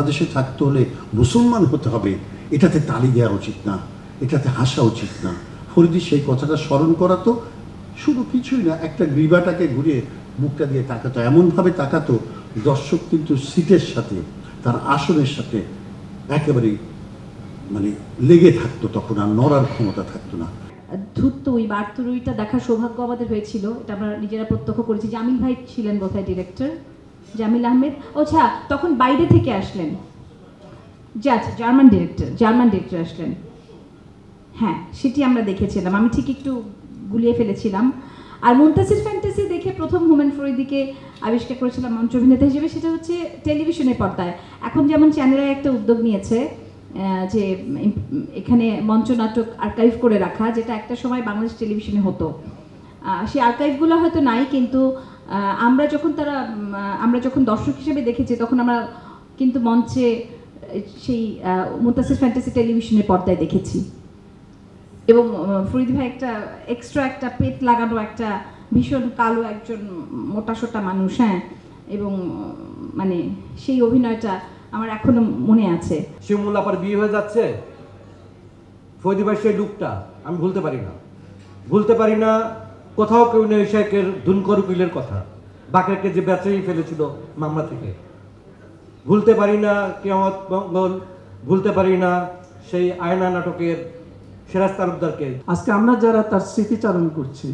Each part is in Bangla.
বাংলাদেশে থাকতে হলে মুসলমান হতে হবে, এটাতে তালি দেওয়া উচিত না, এটাতে হাসা উচিত না। ফরিদি সেই কথাটা স্মরণ করাতো, শুধু কিছুই না, একটা গ্রীবাটাকে ঘুরিয়ে মুখটা দিয়ে তাকাতো, এমনভাবে তাকাতো দর্শক কিন্তু সিটের সাথে, তার আসনের সাথে একেবারেই মানে লেগে থাকতো, তখন আর নড়ার ক্ষমতা থাকতো না। ধূর্ত ওই বার্তুরুইটা দেখার সৌভাগ্য আমাদের হয়েছিল, এটা আমরা নিজেরা প্রত্যক্ষ করেছি। জামিল ভাই ছিলেন বোধহয় ডিরেক্টর, জামিল আহমেদ। আচ্ছা, তখন বাইরে থেকে আসলেন, জার্মান ডিরেক্টর আসলেন। হ্যাঁ, সেটি আমরা দেখেছিলাম, আমি ঠিক একটু গুলিয়ে ফেলেছিলাম। আর মুনতাসির ফ্যান্টাসি দেখে প্রথম হুমায়ুন ফরিদীকে আবিষ্কার করেছিলাম মঞ্চ অভিনেতা হিসেবে, সেটা হচ্ছে টেলিভিশনের পর্দায়। এখন যেমন চ্যানেলে একটা উদ্যোগ নিয়েছে যে এখানে মঞ্চ নাটক আর্কাইভ করে রাখা, যেটা একটা সময় বাংলাদেশ টেলিভিশনে হতো। সেই আর্কাইভগুলো হয়তো নাই, কিন্তু আমরা যখন দর্শক হিসেবে দেখেছি, তখন আমরা কিন্তু মঞ্চে সেই মুনতাসির ফ্যান্টাসি টেলিভিশনের পর্দায় দেখেছি। এবং ফরিদি ভাই একটা এক্সট্রা একটা পেট লাগানো, একটা ভীষণ কালো একজন মোটাসোটা মানুষ, হ্যাঁ, এবং মানে সেই অভিনয়টা আমার এখনো মনে আছে। শিমুল আপার বিয়ে হয়ে যাচ্ছে, ফরিদি ভাই সেই লুকটা আমি ভুলতে পারি না। কোথাও কেউ নেই শেখের ধুনকর উকিলের কথা, বাকেরকে যে বেচাই ফেলেছিল মামলা থেকে, ভুলতে পারি না কিয়ামত মঙ্গল, ভুলতে পারি না সেই আয়না নাটকের সিরাজ তালুকদারকে। আজকে আমরা যারা তার স্মৃতিচারণ করছি,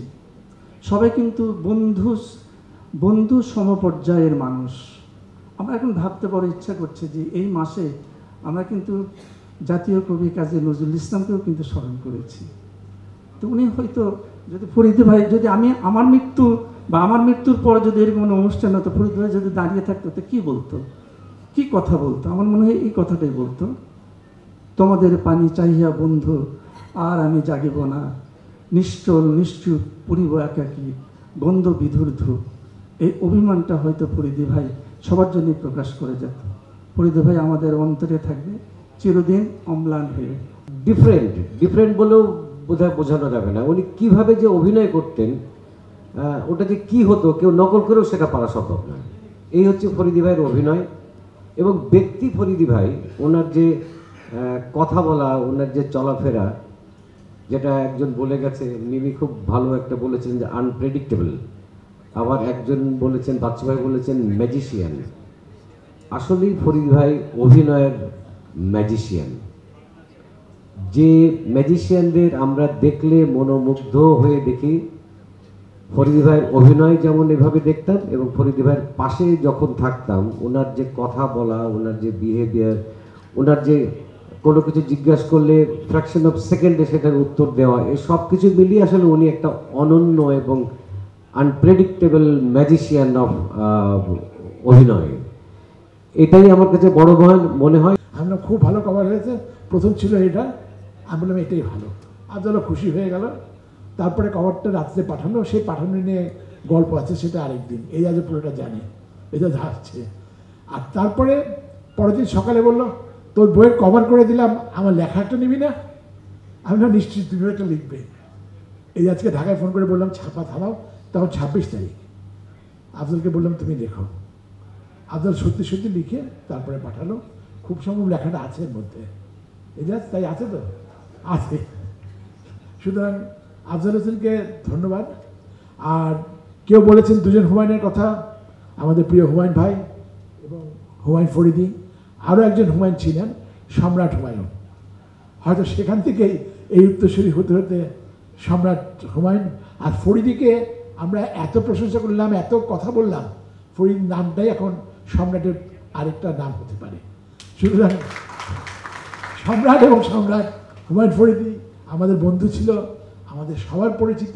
সবাই কিন্তু বন্ধু সমপর্যায়ের মানুষ। আমরা এখন ভাবতে বড় ইচ্ছা করছে যে এই মাসে আমরা কিন্তু জাতীয় কবি কাজী নজরুল ইসলামকেও কিন্তু স্মরণ করেছি। তো উনি হয়তো, যদি ফরিদি ভাই, যদি আমার মৃত্যুর পর যদি এরকম কোনো অনুষ্ঠান হতো, ফরিদি ভাই যদি দাঁড়িয়ে থাকতো, তো কী বলতো, কী কথা বলতো? আমার মনে হয় এই কথাটাই বলতো, তোমাদের পানি চাহিয়া বন্ধু আর আমি জাগিব না, নিশ্চল নিশ্চুপ পুরিব একাকী বন্ধ বিধুর ধূপ। এই অভিমানটা হয়তো ফরিদি ভাই সবার জন্যই প্রকাশ করে যেত। ফরিদি ভাই আমাদের অন্তরে থাকবে চিরদিন অম্লান হয়ে। ডিফারেন্ট বলেও বোধহয় বোঝানো যাবে না। উনি কিভাবে যে অভিনয় করতেন, ওটা যে কী হতো কেউ নকল করেও সেটা পারা সম্ভব নয়। এই হচ্ছে ফরিদি ভাইয়ের অভিনয়। এবং ব্যক্তি ফরিদি ভাই, ওনার যে কথা বলা, ওনার যে চলাফেরা, যেটা একজন বলে গেছে, মিমি খুব ভালো একটা বলেছেন যে আনপ্রেডিক্টেবল। আবার একজন বলেছেন, বাচ্চু ভাই বলেছেন ম্যাজিশিয়ান। আসলেই ফরিদি ভাই অভিনয়ের ম্যাজিশিয়ান। যে ম্যাজিশিয়ানদের আমরা দেখলে মনোমুগ্ধ হয়ে দেখি, ফরিদি ভাইয়ের অভিনয় যেমন এভাবে দেখতাম, এবং ফরিদি ভাইয়ের পাশে যখন থাকতাম, ওনার যে কথা বলা, ওনার যে বিহেভিয়ার, ওনার যে কোনো কিছু জিজ্ঞাসা করলে ফ্র্যাকশন অফ সেকেন্ডে সেটার উত্তর দেওয়া, এই সব কিছু মিলিয়ে আসলে উনি একটা অনন্য এবং আনপ্রেডিক্টেবল ম্যাজিশিয়ান অফ অভিনয়। এটাই আমার কাছে বড় মনে হয়। আমরা খুব ভালো কভার হয়েছে, প্রথম ছিল এটা, আমি বললাম এটাই ভালো। আফজালও খুশি হয়ে গেল। তারপরে কভারটা রাত্রে পাঠানো, সেই পাঠানো নিয়ে গল্প আছে, সেটা আরেকদিন। এই আজ পুরোটা জানি, এটা যাচ্ছে। আর তারপরে পরের দিন সকালে বললো, তোর বইয়ের কভার করে দিলাম, আমার লেখাটা নিবি না? আমি না, নিশ্চিত তুমি একটা লিখবে। এই আজকে ঢাকায় ফোন করে বললাম ছাপা থামাও, তখন 26 তারিখ। আফজালকে বললাম তুমি লেখো। আফজাল সত্যি সত্যি লিখে তারপরে পাঠালো। খুব সম্ভব লেখাটা আছে এর মধ্যে, এই যা তাই আছে, তো আছে। সুতরাং আফজাল হোসেনকে ধন্যবাদ। আর কেউ বলেছেন দুজন হুমায়ুনের কথা, আমাদের প্রিয় হুমায়ুন ভাই এবং হুমায়ুন ফরিদি। আরও একজন হুমায়ুন ছিলেন, সম্রাট হুমায়ুন। হয়তো সেখান থেকেই এই উত্তরসূরি হতে হতে সম্রাট হুমায়ুন। আর ফরিদিকে আমরা এত প্রশংসা করলাম, এত কথা বললাম, ফরিদ নামটাই এখন সম্রাটের আরেকটা নাম হতে পারে। সুতরাং সম্রাট হুমায়ুন ফরিদি আমাদের বন্ধু ছিল, আমাদের সবার পরিচিত।